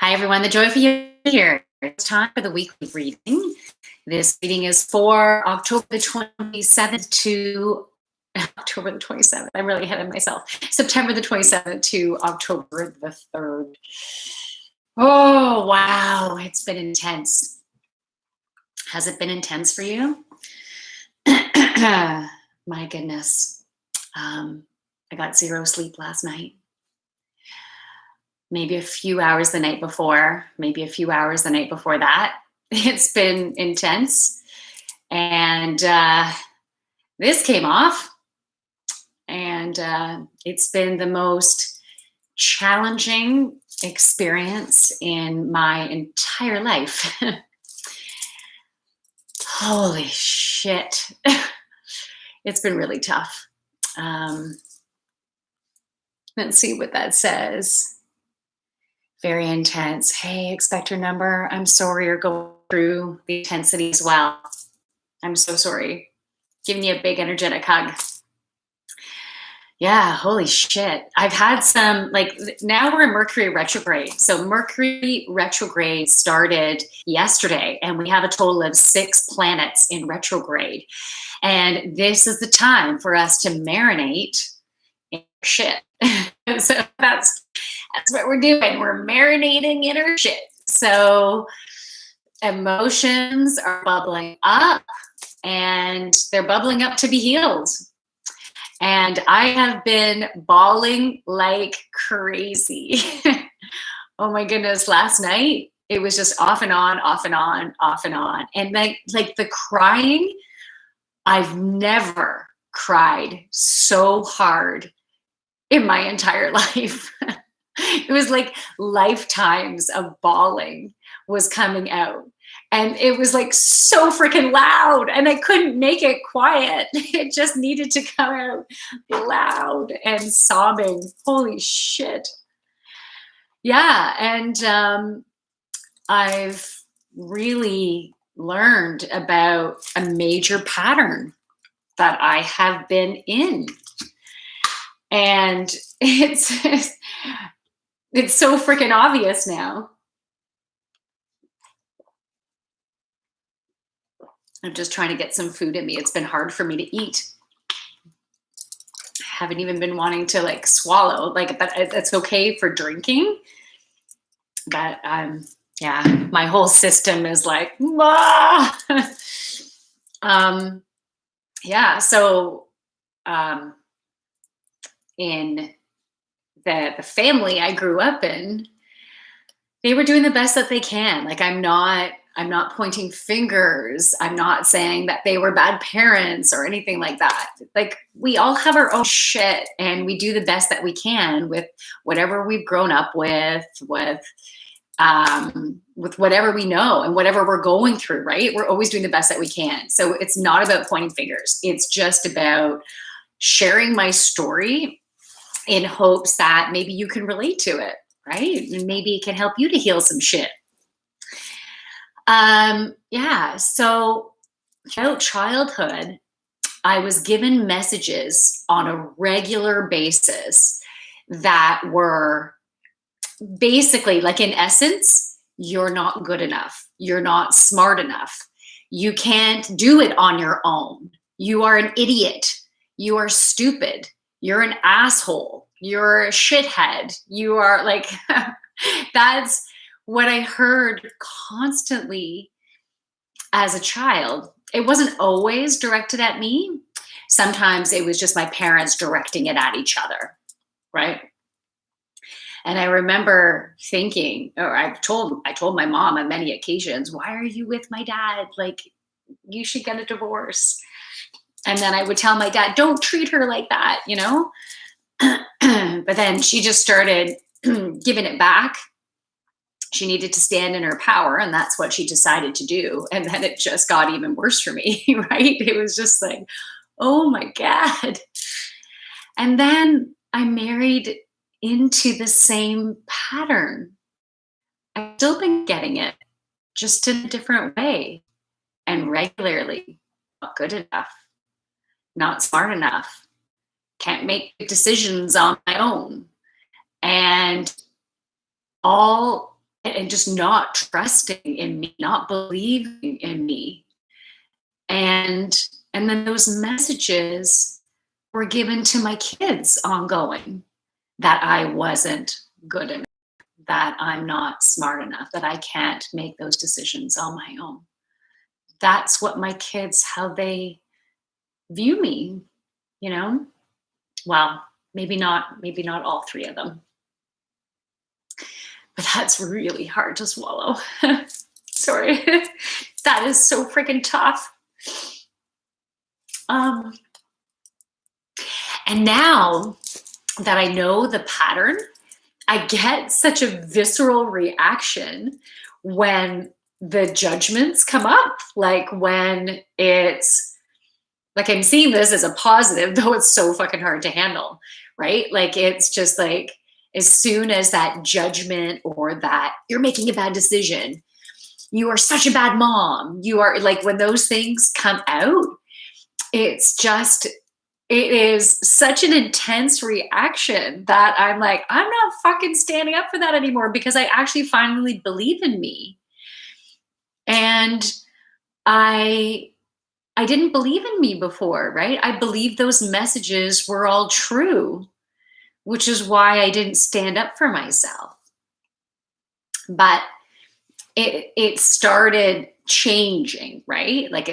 Hi, everyone. The Joyful You here. It's time for the weekly reading. This reading is for October the 27th to October the 27th. I'm really ahead of myself. September the 27th to October the 3rd. Oh, wow. It's been intense. Has it been intense for you? My goodness. I got zero sleep last night. Maybe a few hours the night before, maybe a few hours the night before that. It's been intense. And this came off, and it's been the most challenging experience in my entire life. Holy shit. It's been really tough. Let's see what that says. Very intense. Hey, expect your number. I'm sorry you're going through the intensity as well. I'm so sorry. Giving you a big energetic hug. Yeah, holy shit. I've had some, now we're in Mercury retrograde. So Mercury retrograde started yesterday, and we have a total of 6 planets in retrograde. And this is the time for us to marinate in shit. So that's what we're doing. We're marinating in our shit. So emotions are bubbling up, and they're bubbling up to be healed. And I have been bawling like crazy. Oh my goodness, last night it was just off and on, off and on, off and on. And like the crying, I've never cried so hard in my entire life. It was like lifetimes of bawling was coming out. And it was like so freaking loud, and I couldn't make it quiet. It just needed to come out loud and sobbing. Holy shit. Yeah. And I've really learned about a major pattern that I have been in. And it's so freaking obvious now. I'm just trying to get some food in me. It's been hard for me to eat. I haven't even been wanting to swallow. But that's okay for drinking. But yeah, my whole system is like, ah! Yeah. So in the family I grew up in, they were doing the best that they can. I'm not pointing fingers. I'm not saying that they were bad parents or anything like that. Like, we all have our own shit, and we do the best that we can with whatever we've grown up with whatever we know and whatever we're going through, right? We're always doing the best that we can. So it's not about pointing fingers. It's just about sharing my story in hopes that maybe you can relate to it, right? And maybe it can help you to heal some shit. Yeah. So throughout childhood, I was given messages on a regular basis that were basically, like, in essence, you're not good enough. You're not smart enough. You can't do it on your own. You are an idiot. You are stupid. You're an asshole. You're a shithead. You are like, that's what I heard constantly as a child. It wasn't always directed at me. Sometimes it was just my parents directing it at each other, right? And I remember thinking, or I told my mom on many occasions, why are you with my dad? Like, you should get a divorce. And then I would tell my dad, don't treat her like that, you know? But then she just started giving it back. She needed to stand in her power, and that's what she decided to do. And then it just got even worse for me, right? It was just like, oh my God. And then I married into the same pattern. I've still been getting it, just in a different way, and regularly. Not good enough, not smart enough, can't make decisions on my own. And all and just not trusting in me, not believing in me. And then those messages were given to my kids ongoing, that I wasn't good enough, that I'm not smart enough, that I can't make those decisions on my own. That's what my kids, how they view me, you know? Well, maybe not all three of them. But that's really hard to swallow. Sorry. That is so freaking tough. And now that I know the pattern, I get such a visceral reaction when the judgments come up. Like when it's like, I'm seeing this as a positive, though it's so fucking hard to handle, right? Like, it's just like, as soon as that judgment or that you're making a bad decision, you are such a bad mom, you are like, when those things come out, it's just, it is such an intense reaction that I'm like, I'm not fucking standing up for that anymore, because I actually finally believe in me. And I didn't believe in me before, right? I believed those messages were all true, which is why I didn't stand up for myself. But it started changing, right? Like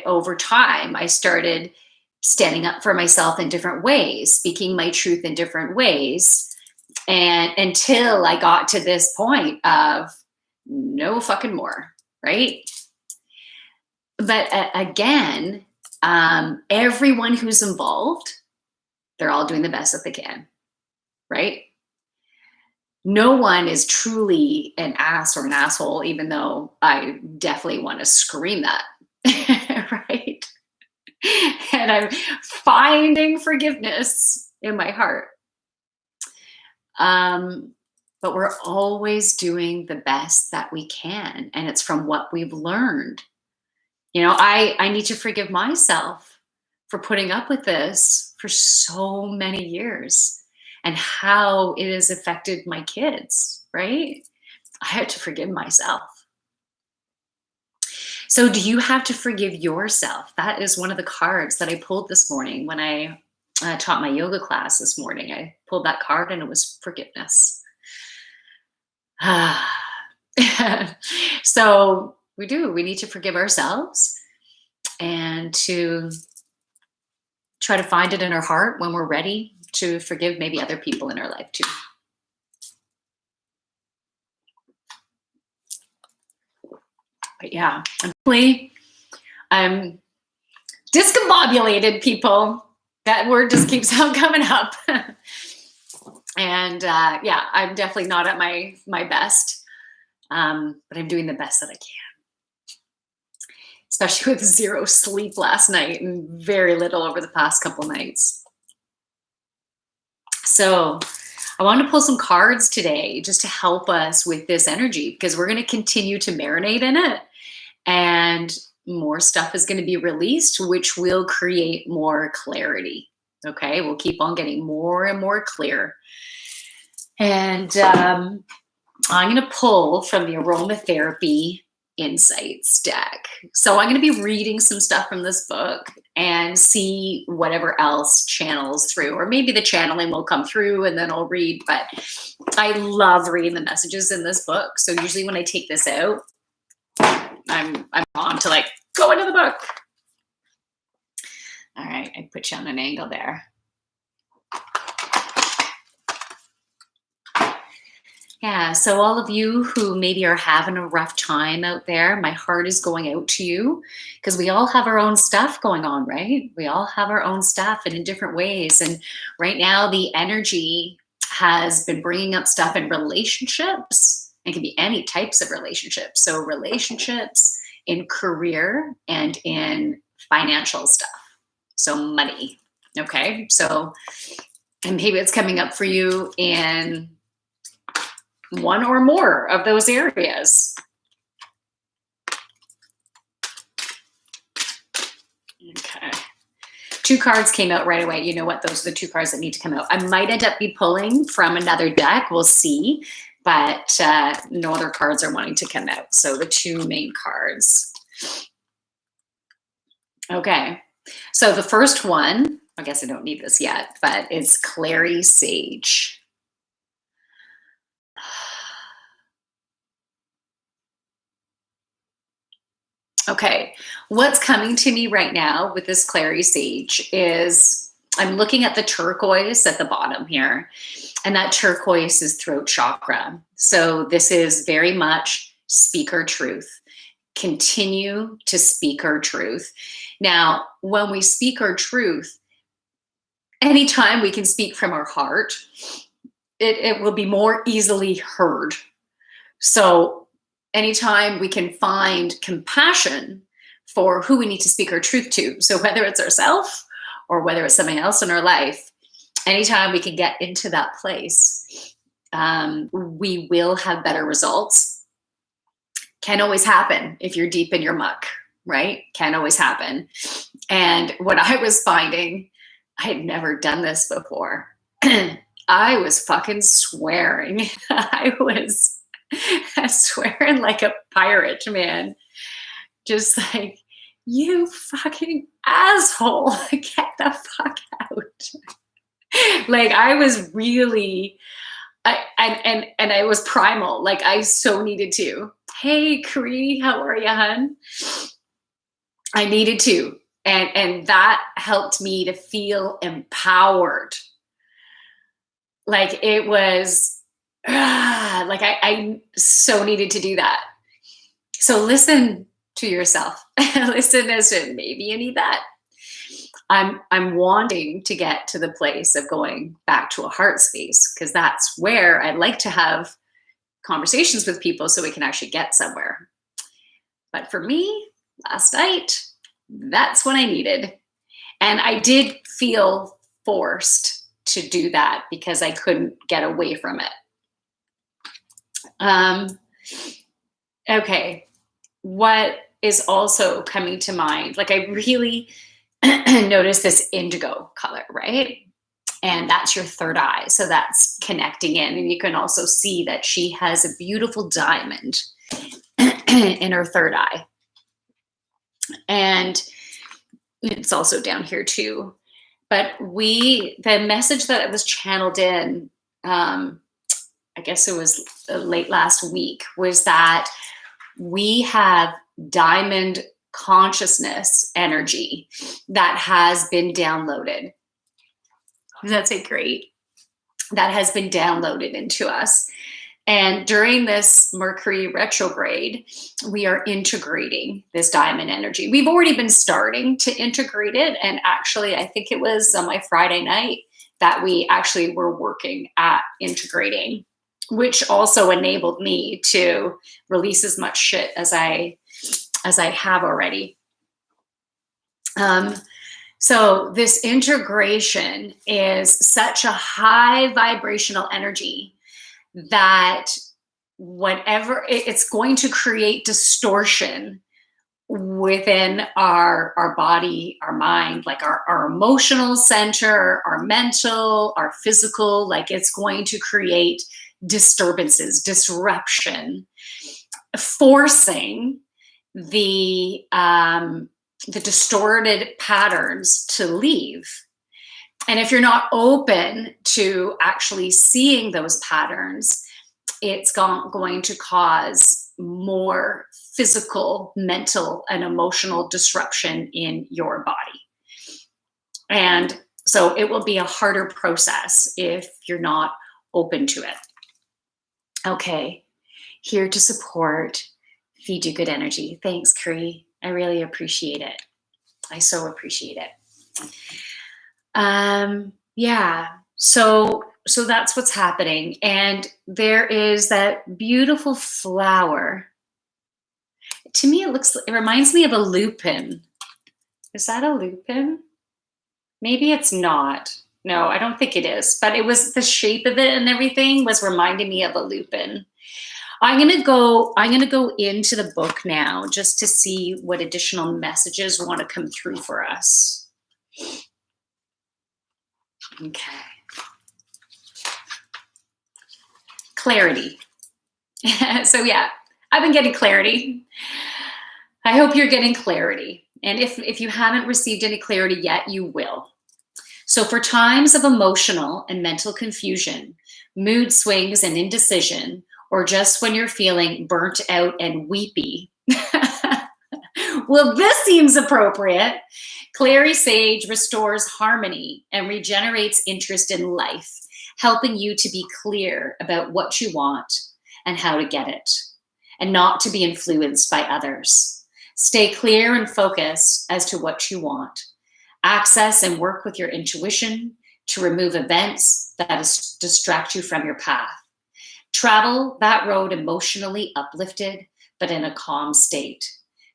over time, I started standing up for myself in different ways, speaking my truth in different ways. And until I got to this point of no fucking more, right? But again, everyone who's involved, they're all doing the best that they can, right? No one is truly an ass or an asshole, even though I definitely want to scream that, right? And I'm finding forgiveness in my heart. But we're always doing the best that we can. And it's from what we've learned. You know, I need to forgive myself for putting up with this for so many years and how it has affected my kids, right? I had to forgive myself. So do you have to forgive yourself? That is one of the cards that I pulled this morning when I taught my yoga class this morning. I pulled that card and it was forgiveness. So we need to forgive ourselves and to try to find it in our heart when we're ready to forgive maybe other people in our life too. But yeah, I'm discombobulated, people. That word just keeps on coming up. And yeah, I'm definitely not at my best, but I'm doing the best that I can. Especially with zero sleep last night and very little over the past couple nights. So I want to pull some cards today just to help us with this energy, because we're going to continue to marinate in it, and more stuff is going to be released, which will create more clarity. Okay, we'll keep on getting more and more clear. And I'm going to pull from the Aromatherapy Insights deck. So I'm going to be reading some stuff from this book and see whatever else channels through, or maybe the channeling will come through and then I'll read. But I love reading the messages in this book. So usually when I take this out, I'm on to like go into the book. All right, I put you on an angle there. Yeah, so all of you who maybe are having a rough time out there, my heart is going out to you, because we all have our own stuff going on, right? We all have our own stuff and in different ways. And right now the energy has been bringing up stuff in relationships. It can be any types of relationships. So relationships, in career, and in financial stuff. So money, okay? So, and maybe it's coming up for you in one or more of those areas. Okay. 2 cards came out right away. You know what? Those are the 2 cards that need to come out. I might end up be pulling from another deck. We'll see. but no other cards are wanting to come out. So the two main cards. Okay, so the first one, I guess I don't need this yet, but it's Clary Sage. Okay, what's coming to me right now with this Clary Sage is I'm looking at the turquoise at the bottom here, and that turquoise is throat chakra. So this is very much speak our truth. Continue to speak our truth. Now, when we speak our truth, anytime we can speak from our heart, it will be more easily heard. So anytime we can find compassion for who we need to speak our truth to, so whether it's ourselves or whether it's something else in our life, anytime we can get into that place, we will have better results. Can't always happen if you're deep in your muck, right? Can't always happen. And what I was finding, I had never done this before. I was fucking swearing. I was swearing like a pirate, man. Just like, you fucking asshole, get the fuck out. Like I was really, and I was primal. Like I so needed to. Hey, Cree, how are you, hun? I needed to. And that helped me to feel empowered. Like it was, like I so needed to do that. So listen to yourself. Listen as to maybe you need that. I'm wanting to get to the place of going back to a heart space because that's where I'd like to have conversations with people so we can actually get somewhere. But for me, last night, that's what I needed. And I did feel forced to do that because I couldn't get away from it. Okay, what is also coming to mind? Like I really noticed this indigo color, right? And that's your third eye. So that's connecting in. And you can also see that she has a beautiful diamond in her third eye. And it's also down here too. But the message that was channeled in, I guess it was late last week, was that we have diamond consciousness energy that has been downloaded. That's a great. That has been downloaded into us. And during this Mercury retrograde, we are integrating this diamond energy. We've already been starting to integrate it. And actually, I think it was on my Friday night that we actually were working at integrating, which also enabled me to release as much shit as I have already. So this integration is such a high vibrational energy that whatever it's going to create distortion within our body, our mind, like our emotional center, our mental, our physical, like it's going to create disturbances, disruption, forcing the distorted patterns to leave. And if you're not open to actually seeing those patterns, it's going to cause more physical, mental, and emotional disruption in your body. And so it will be a harder process if you're not open to it. Okay, here to support, feed you good energy. Thanks, Cree. I really appreciate it. I so appreciate it. Yeah, so that's what's happening. And there is that beautiful flower. To me, it reminds me of a lupin. Is that a lupin? Maybe it's not. No, I don't think it is. But it was the shape of it and everything was reminding me of a lupin. I'm gonna go into the book now just to see what additional messages want to come through for us. Okay. Clarity. So yeah, I've been getting clarity. I hope you're getting clarity. And if you haven't received any clarity yet, you will. So for times of emotional and mental confusion, mood swings and indecision, or just when you're feeling burnt out and weepy, well, this seems appropriate. Clary Sage restores harmony and regenerates interest in life, helping you to be clear about what you want and how to get it, and not to be influenced by others. Stay clear and focused as to what you want. Access and work with your intuition to remove events that distract you from your path. Travel that road emotionally uplifted, but in a calm state.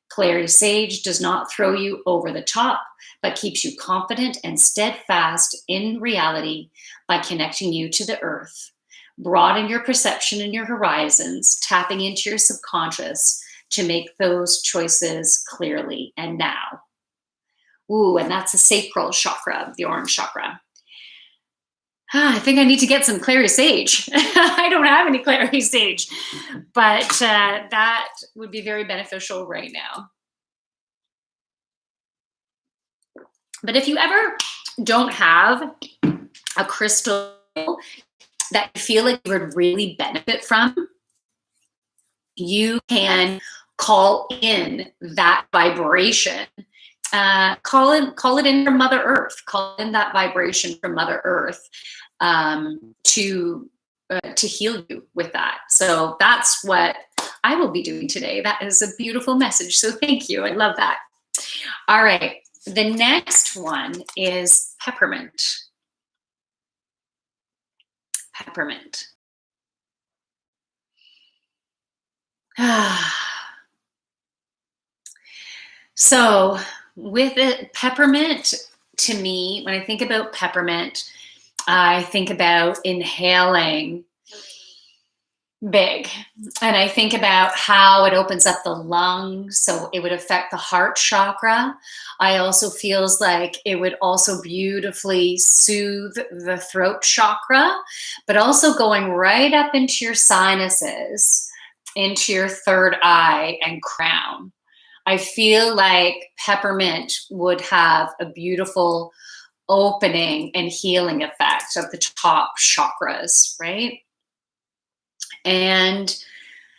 Clary Sage does not throw you over the top, but keeps you confident and steadfast in reality by connecting you to the earth. Broaden your perception and your horizons, tapping into your subconscious to make those choices clearly and now. Ooh, and that's the sacral chakra, the orange chakra. I think I need to get some Clary Sage. I don't have any Clary Sage, but that would be very beneficial right now. But if you ever don't have a crystal that you feel like you would really benefit from, you can call in that vibration. Call it in from Mother Earth. Call in that vibration from Mother Earth to heal you with that. So that's what I will be doing today. That is a beautiful message. So thank you. I love that. All right. The next one is peppermint. Peppermint. So with it, peppermint, to me, when I think about peppermint, I think about inhaling big. And I think about how it opens up the lungs, so it would affect the heart chakra. I also feels like it would also beautifully soothe the throat chakra, but also going right up into your sinuses, into your third eye and crown. I feel like peppermint would have a beautiful opening and healing effect of the top chakras, right? And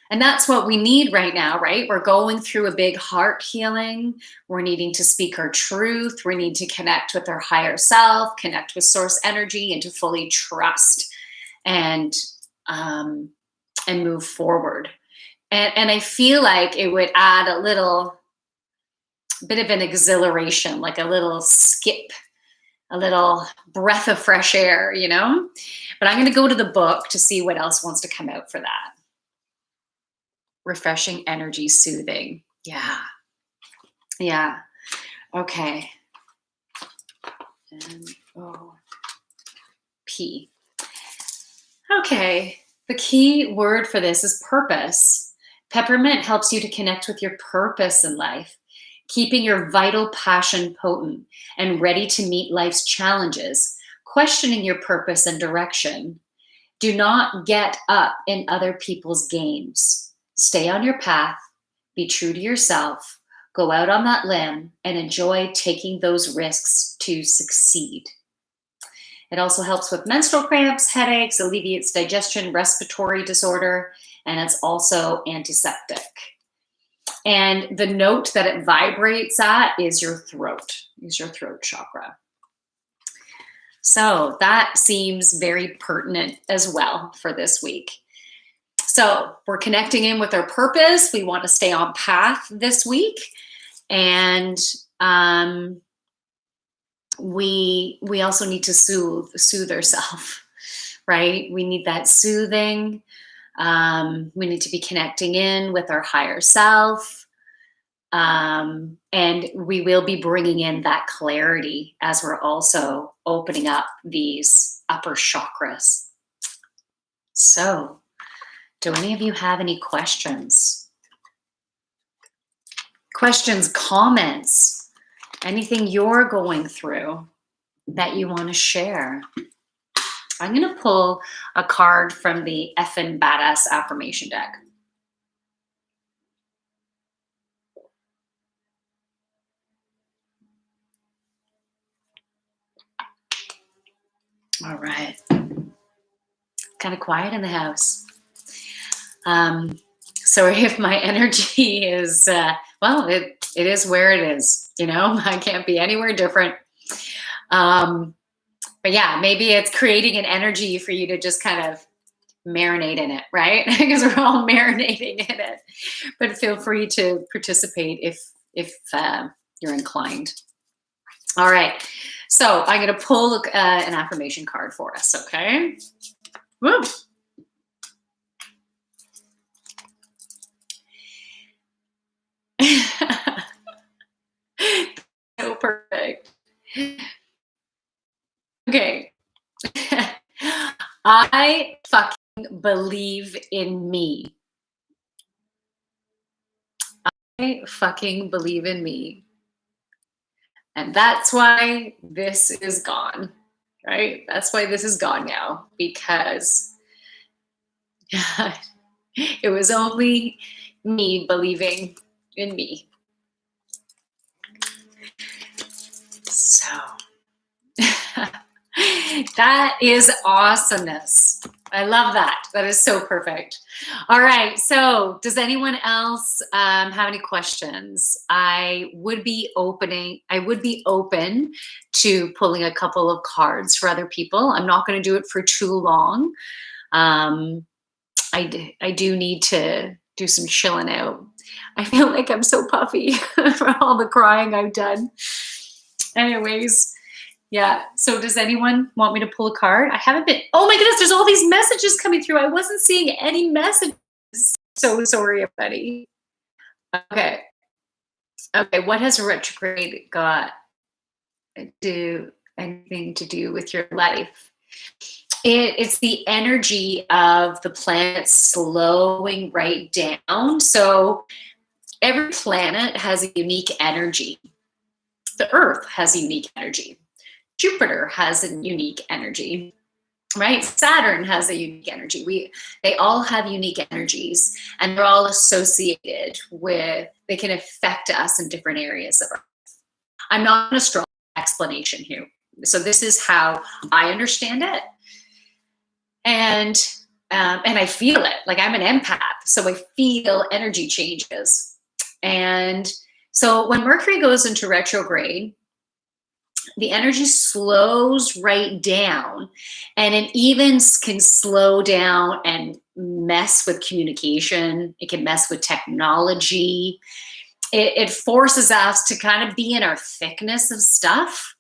that's what we need right now, right? We're going through a big heart healing. We're needing to speak our truth. We need to connect with our higher self, connect with source energy, and to fully trust and move forward. And I feel like it would add a little bit of an exhilaration, like a little skip, a little breath of fresh air, you know? But I'm going to go to the book to see what else wants to come out for that. Refreshing energy, soothing. Yeah. Yeah. Okay. And P. Okay. The key word for this is purpose. Peppermint helps you to connect with your purpose in life, keeping your vital passion potent and ready to meet life's challenges, questioning your purpose and direction. Do not get up in other people's games. Stay on your path, be true to yourself, go out on that limb, and enjoy taking those risks to succeed. It also helps with menstrual cramps, headaches, alleviates digestion, respiratory disorder, and it's also antiseptic. And the note that it vibrates at is your throat chakra. So that seems very pertinent as well for this week. So we're connecting in with our purpose. We want to stay on path this week. And we also need to soothe ourselves, right? We need that soothing. We need to be connecting in with our higher self. And we will be bringing in that clarity as we're also opening up these upper chakras. So, do any of you have any questions? Questions, comments, anything you're going through that you want to share? I'm going to pull a card from the Effin' Badass affirmation deck. All right. Kind of quiet in the house. So if my energy is, well, it is where it is, you know, I can't be anywhere different. But yeah, maybe it's creating an energy for you to just kind of marinate in it, right? Because we're all marinating in it. But feel free to participate if you're inclined. All right. So I'm going to pull an affirmation card for us. Okay. Woo. So perfect. Okay. I fucking believe in me. I fucking believe in me. And that's why this is gone, right? That's why this is gone now, because it was only me believing in me. So that is awesomeness. I love that. That is so perfect. All right. So does anyone else have any questions? I would be open to pulling a couple of cards for other people. I'm not going to do it for too long. I do need to do some chilling out. I feel like I'm so puffy for all the crying I've done. Anyways, yeah. So does anyone want me to pull a card? I haven't been. Oh my goodness, there's all these messages coming through. I wasn't seeing any messages. So sorry, everybody. Okay. Okay. What has retrograde got do anything to do with your life? It's the energy of the planet slowing right down. So every planet has a unique energy. The Earth has a unique energy. Jupiter has a unique energy, right? Saturn has a unique energy. They all have unique energies, and they're all associated with, they can affect us in different areas of our life. I'm not an astrology explanation here. So this is how I understand it. And I feel it. Like I'm an empath, so I feel energy changes. And so when Mercury goes into retrograde, the energy slows right down, and it even can slow down and mess with communication. It can mess with technology. It forces us to kind of be in our thickness of stuff.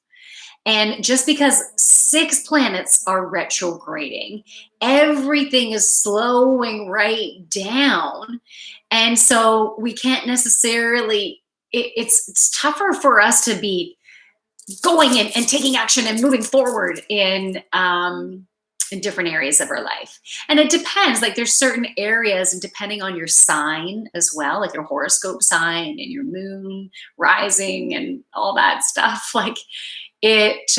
And just because 6 planets are retrograding, everything is slowing right down. And so we can't necessarily, it's tougher for us to be going and taking action and moving forward in different areas of our life. And it depends, like there's certain areas, and depending on your sign as well, like your horoscope sign and your moon rising and all that stuff, like it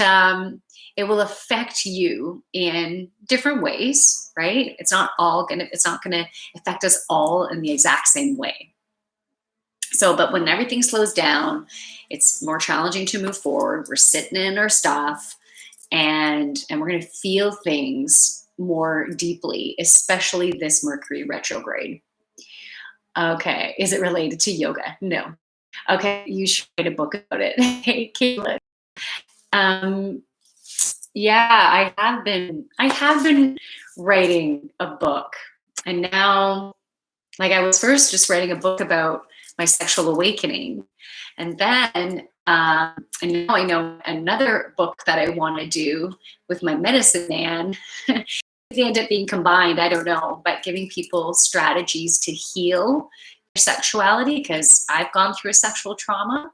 will affect you in different ways, right? It's not gonna affect us all in the exact same way. So, but when everything slows down, it's more challenging to move forward. We're sitting in our stuff, and we're going to feel things more deeply, especially this Mercury retrograde. Okay, is it related to yoga? No. Okay, you should write a book about it. Hey, Caitlin. Yeah, I have been writing a book, and now, like I was first just writing a book about my sexual awakening, and then and now I know another book that I want to do with my medicine man. They end up being combined, I don't know, but giving people strategies to heal their sexuality, because I've gone through a sexual trauma,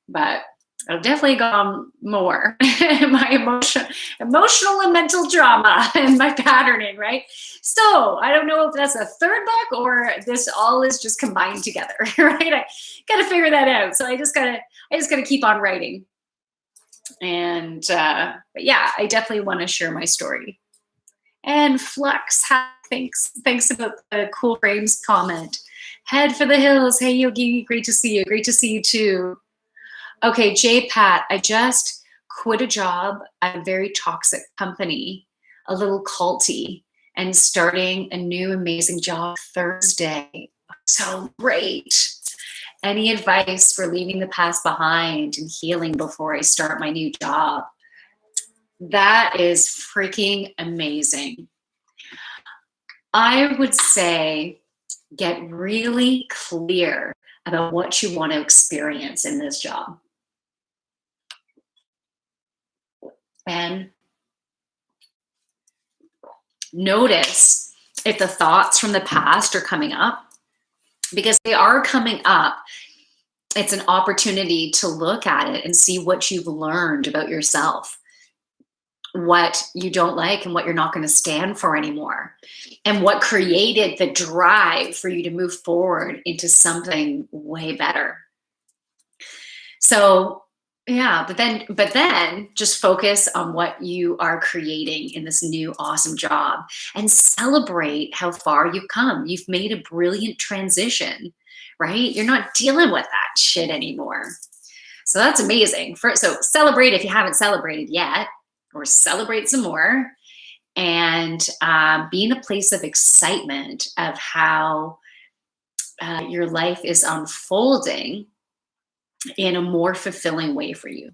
but I've definitely gone more my emotional and mental trauma and my patterning, right? So I don't know if that's a third book or this all is just combined together, right? I got to figure that out. So I just gotta keep on writing. And but yeah, I definitely want to share my story. And Flux, thanks about the cool frames comment. Head for the hills. Hey, Yogini, great to see you. Great to see you too. Okay, J Pat, I just quit a job at a very toxic company, a little culty, and starting a new amazing job Thursday. So great. Any advice for leaving the past behind and healing before I start my new job? That is freaking amazing. I would say get really clear about what you want to experience in this job. And notice if the thoughts from the past are coming up, because they are coming up. It's an opportunity to look at it and see what you've learned about yourself, what you don't like and what you're not going to stand for anymore, and what created the drive for you to move forward into something way better. So yeah, but then just focus on what you are creating in this new awesome job and celebrate how far you've come. You've made a brilliant transition, right? You're not dealing with that shit anymore. So that's amazing. So celebrate if you haven't celebrated yet, or celebrate some more, and be in a place of excitement of how your life is unfolding in a more fulfilling way for you.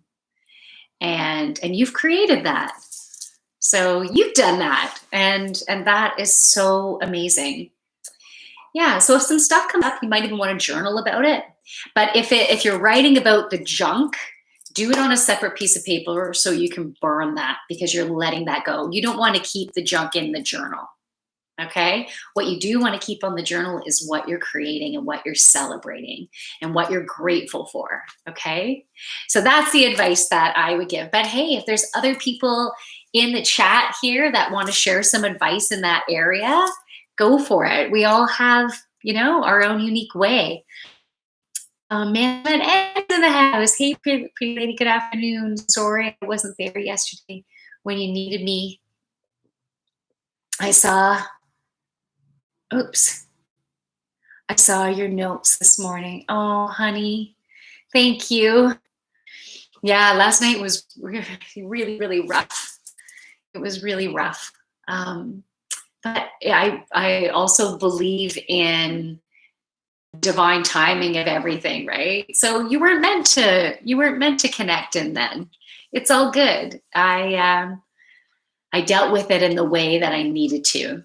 And you've created that. So you've done that. And that is so amazing. Yeah. So if some stuff comes up, you might even want to journal about it. But if you're writing about the junk, do it on a separate piece of paper so you can burn that, because you're letting that go. You don't want to keep the junk in the journal. Okay. What you do want to keep on the journal is what you're creating and what you're celebrating and what you're grateful for. Okay. So that's the advice that I would give. But hey, if there's other people in the chat here that want to share some advice in that area, go for it. We all have, our own unique way. Man in the house. Hey, pretty lady, good afternoon. Sorry I wasn't there yesterday when you needed me. I saw your notes this morning. Oh, honey, thank you. Yeah, last night was really, really rough. It was really rough. But I also believe in divine timing of everything, right? So you weren't meant to connect in then. It's all good. I dealt with it in the way that I needed to.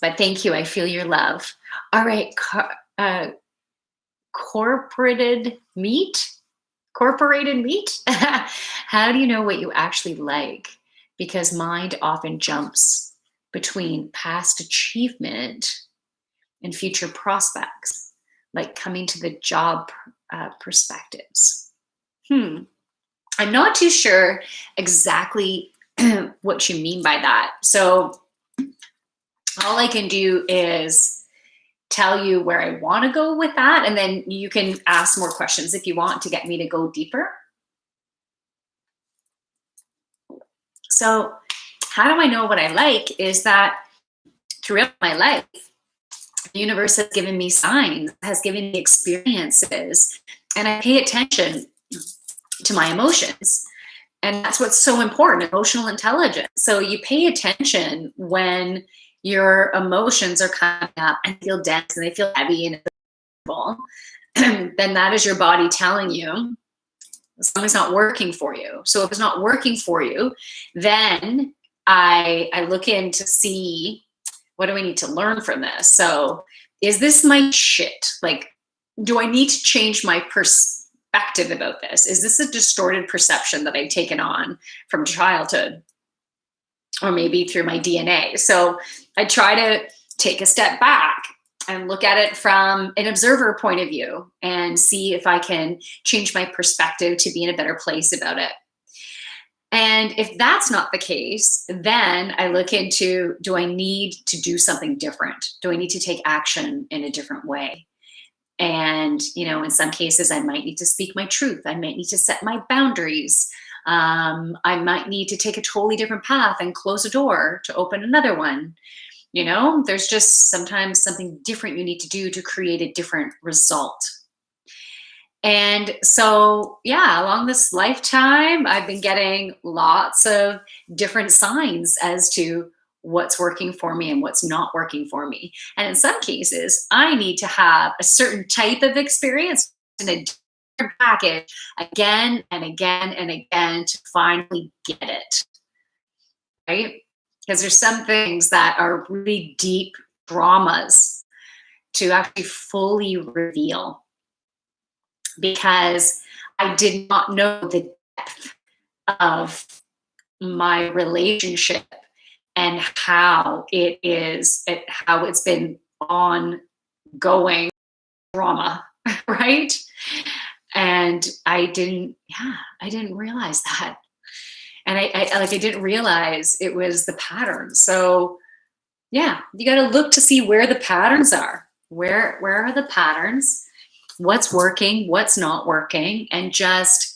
But thank you. I feel your love. All right. Corporated meat? How do you know what you actually like? Because mind often jumps between past achievement and future prospects, like coming to the job perspectives. I'm not too sure exactly what you mean by that. So all I can do is tell you where I want to go with that, and then you can ask more questions if you want to get me to go deeper. So how do I know what I like is that throughout my life, the universe has given me signs, has given me experiences, and I pay attention to my emotions. And that's what's so important, emotional intelligence. So you pay attention when your emotions are coming up and feel dense and they feel heavy and then that is your body telling you something's not working for you. So if it's not working for you, then I look in to see, what do I need to learn from this? So is this my shit? Like, do I need to change my perspective about this? Is this a distorted perception that I've taken on from childhood? Or maybe through my DNA. So I try to take a step back and look at it from an observer point of view and see if I can change my perspective to be in a better place about it. And if that's not the case, then I look into, do I need to do something different? Do I need to take action in a different way? And, in some cases, I might need to speak my truth. I might need to set my boundaries. I might need to take a totally different path and close a door to open another one. There's just sometimes something different you need to do to create a different result. And so, yeah, along this lifetime, I've been getting lots of different signs as to what's working for me and what's not working for me. And in some cases, I need to have a certain type of experience in a different package again and again and again to finally get it, right? Because there's some things that are really deep traumas to actually fully reveal, because I did not know the depth of my relationship and how it's been ongoing trauma, right? And I didn't realize that. And I didn't realize it was the pattern. So yeah, you got to look to see where the patterns are. Where are the patterns? What's working, what's not working, and just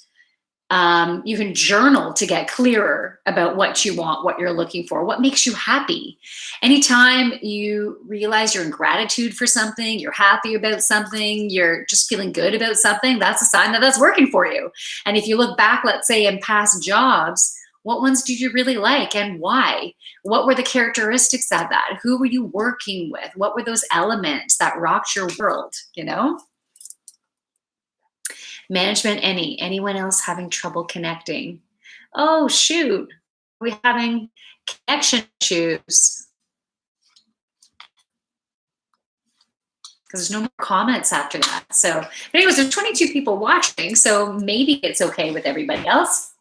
you can journal to get clearer about what you want, what you're looking for, what makes you happy. Anytime you realize you're in gratitude for something, you're happy about something, you're just feeling good about something, that's a sign that that's working for you. And if you look back, let's say in past jobs, what ones did you really like and why? What were the characteristics of that? Who were you working with? What were those elements that rocked your world, Management, anyone else having trouble connecting? Oh, shoot. Are we having connection issues? Because there's no more comments after that. So, but anyways, there's 22 people watching, so maybe it's okay with everybody else.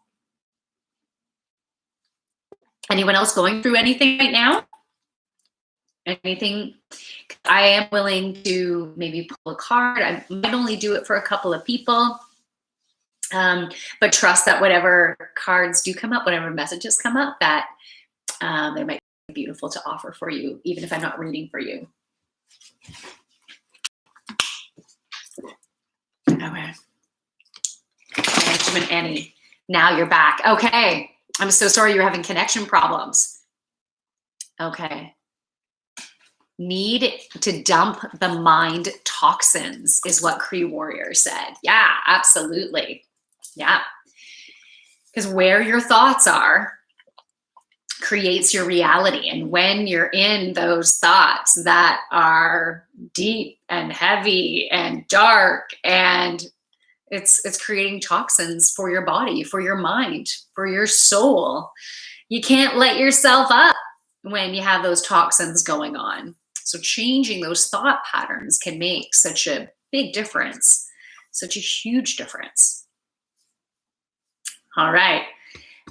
Anyone else going through anything right now? Anything? I am willing to maybe pull a card. I might only do it for a couple of people. But trust that whatever cards do come up, whatever messages come up, that they might be beautiful to offer for you, even if I'm not reading for you. Okay. Management, Annie. Now you're back. Okay. I'm so sorry you're having connection problems. Okay. Need to dump the mind toxins is what Cree Warrior said. Yeah, absolutely. Yeah. Because where your thoughts are creates your reality. And when you're in those thoughts that are deep and heavy and dark, and it's creating toxins for your body, for your mind, for your soul. You can't let yourself up when you have those toxins going on. So changing those thought patterns can make such a big difference, such a huge difference. All right.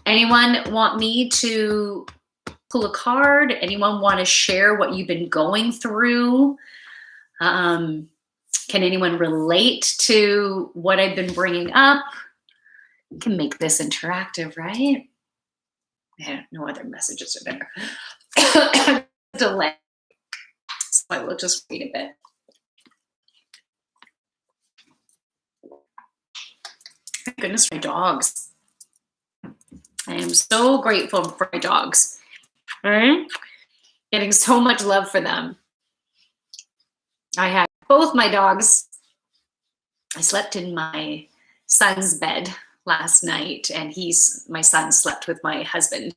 Anyone want me to pull a card? Anyone want to share what you've been going through? Can anyone relate to what I've been bringing up? You can make this interactive, right? Yeah, no other messages are there. Delay. So I will just wait a bit. My goodness, my dogs. I am so grateful for my dogs. Right? Getting so much love for them. I had both my dogs. I slept in my son's bed last night, and my son slept with my husband.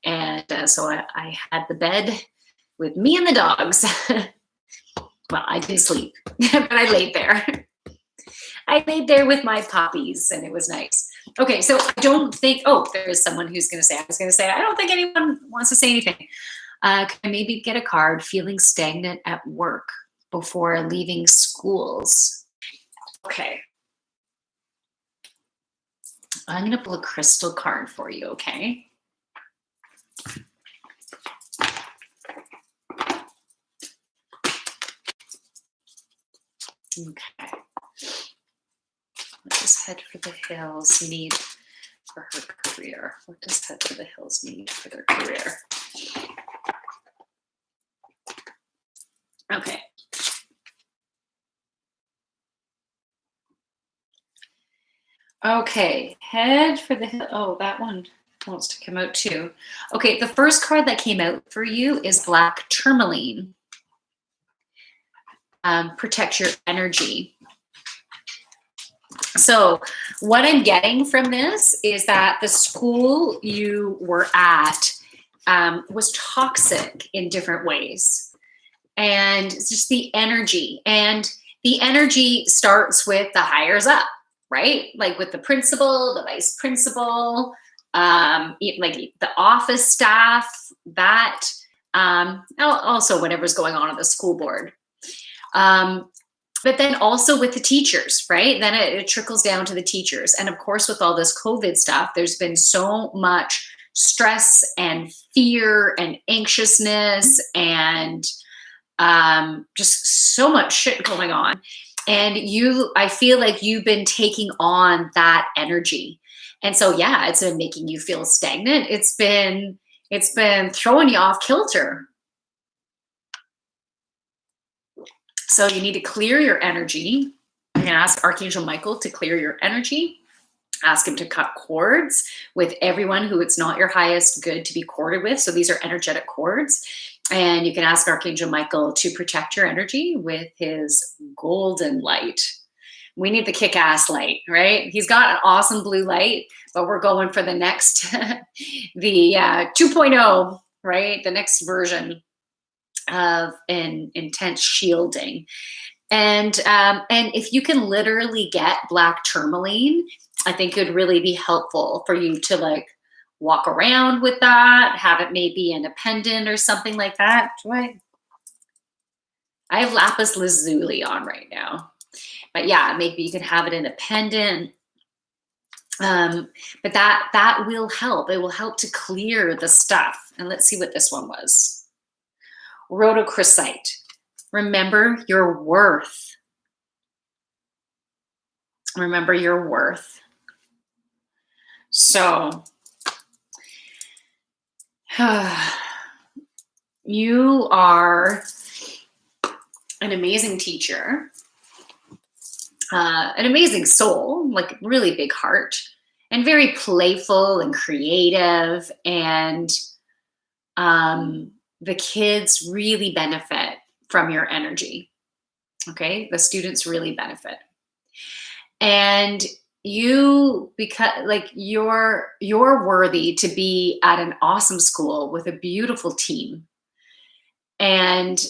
And so I had the bed with me and the dogs. Well, I didn't sleep, but I laid there. I laid there with my puppies, and it was nice. Okay, so I don't think, there is someone who's going to say, I don't think anyone wants to say anything. Can I maybe get a card, feeling stagnant at work before leaving schools? Okay. I'm going to pull a crystal card for you, okay? Okay. What does Head for the Hills need for her career? What does Head for the Hills need for their career? Okay. Okay, head for the hill. Oh, that one wants to come out too. Okay, the first card that came out for you is black tourmaline. Protect your energy. So what I'm getting from this is that the school you were at was toxic in different ways. And it's just the energy. And the energy starts with the hires up, right? Like with the principal, the vice principal, like the office staff, that also whatever's going on at the school board. But then also with the teachers, right? Then it trickles down to the teachers. And of course, with all this COVID stuff, there's been so much stress and fear and anxiousness and just so much shit going on. And I feel like you've been taking on that energy. And so, yeah, it's been making you feel stagnant. It's been throwing you off kilter. So you need to clear your energy. You can ask Archangel Michael to clear your energy. Ask him to cut cords with everyone who it's not your highest good to be corded with. So these are energetic cords. And you can ask Archangel Michael to protect your energy with his golden light. We need the kick-ass light, right? He's got an awesome blue light, but we're going for the next, the 2.0, right? The next version of an intense shielding. And if you can literally get black tourmaline, I think it would really be helpful for you to like walk around with that, have it maybe in a pendant or something like that. I have lapis lazuli on right now, but yeah, maybe you can have it in a pendant. But that will help. It will help to clear the stuff. And let's see what this one was. Rhodochrosite. Remember your worth. Remember your worth. So you are an amazing teacher, an amazing soul, like really big heart, and very playful and creative. And the kids really benefit from your energy. Okay, the students really benefit. And because like you're worthy to be at an awesome school with a beautiful team. And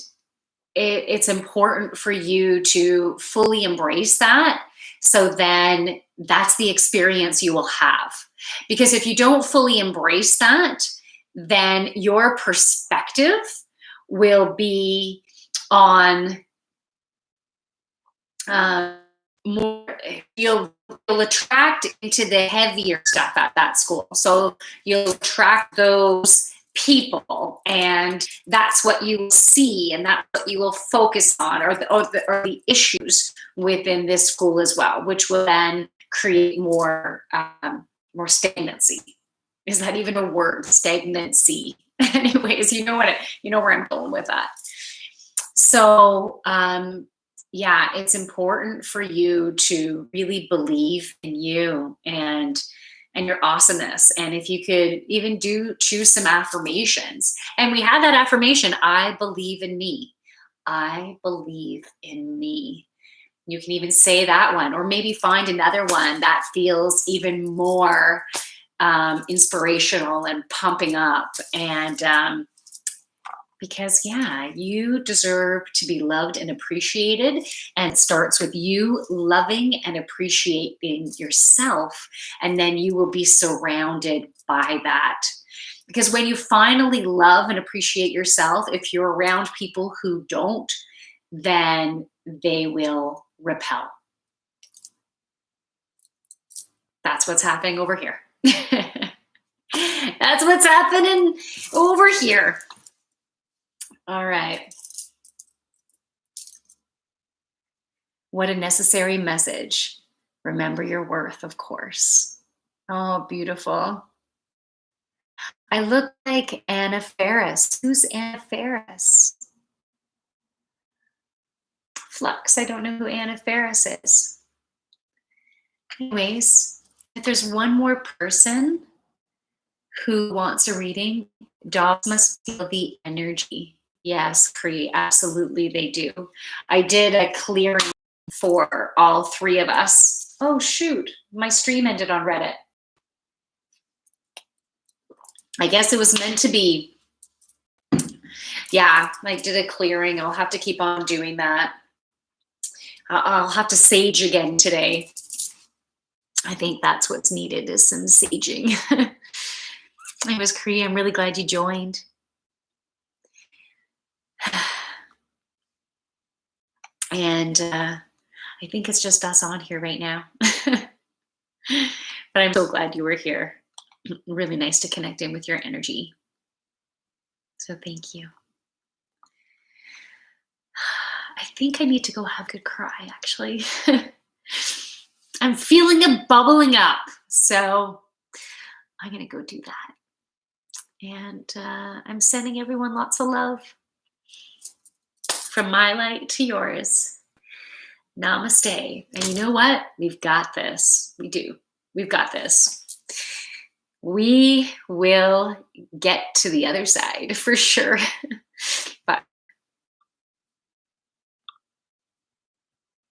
it's important for you to fully embrace that. So then that's the experience you will have. Because if you don't fully embrace that, then your perspective will be on more, you'll attract into the heavier stuff at that school. So you'll attract those people, and that's what you will see, and that's what you will focus on, or the issues within this school as well, which will then create more stagnancy. Is that even a word? Stagnancy. Anyways, you know where I'm going with that. So yeah, it's important for you to really believe in you and your awesomeness. And if you could even choose some affirmations. And we have that affirmation, I believe in me. I believe in me. You can even say that one, or maybe find another one that feels even more inspirational and pumping up. And because yeah, you deserve to be loved and appreciated, and it starts with you loving and appreciating yourself, and then you will be surrounded by that. Because when you finally love and appreciate yourself, if you're around people who don't, then they will repel. That's what's happening over here. That's what's happening over here. All right. What a necessary message. Remember your worth, of course. Oh, beautiful. I look like Anna Faris. Who's Anna Faris? Flux. I don't know who Anna Faris is. Anyways, If there's one more person who wants a reading, dogs must feel the energy. Yes, Cree, absolutely they do. I did a clearing for all three of us. Oh shoot, my stream ended on Reddit. I guess it was meant to be. Yeah, I did a clearing. I'll have to keep on doing that. I'll have to sage again today. I think that's what's needed is some saging. It was Cree. I'm really glad you joined. And I think it's just us on here right now. But I'm so glad you were here. Really nice to connect in with your energy. So thank you. I think I need to go have a good cry, actually. I'm feeling it bubbling up. So I'm going to go do that. And I'm sending everyone lots of love. From my light to yours. Namaste. And you know what? We've got this. We do. We've got this. We will get to the other side for sure.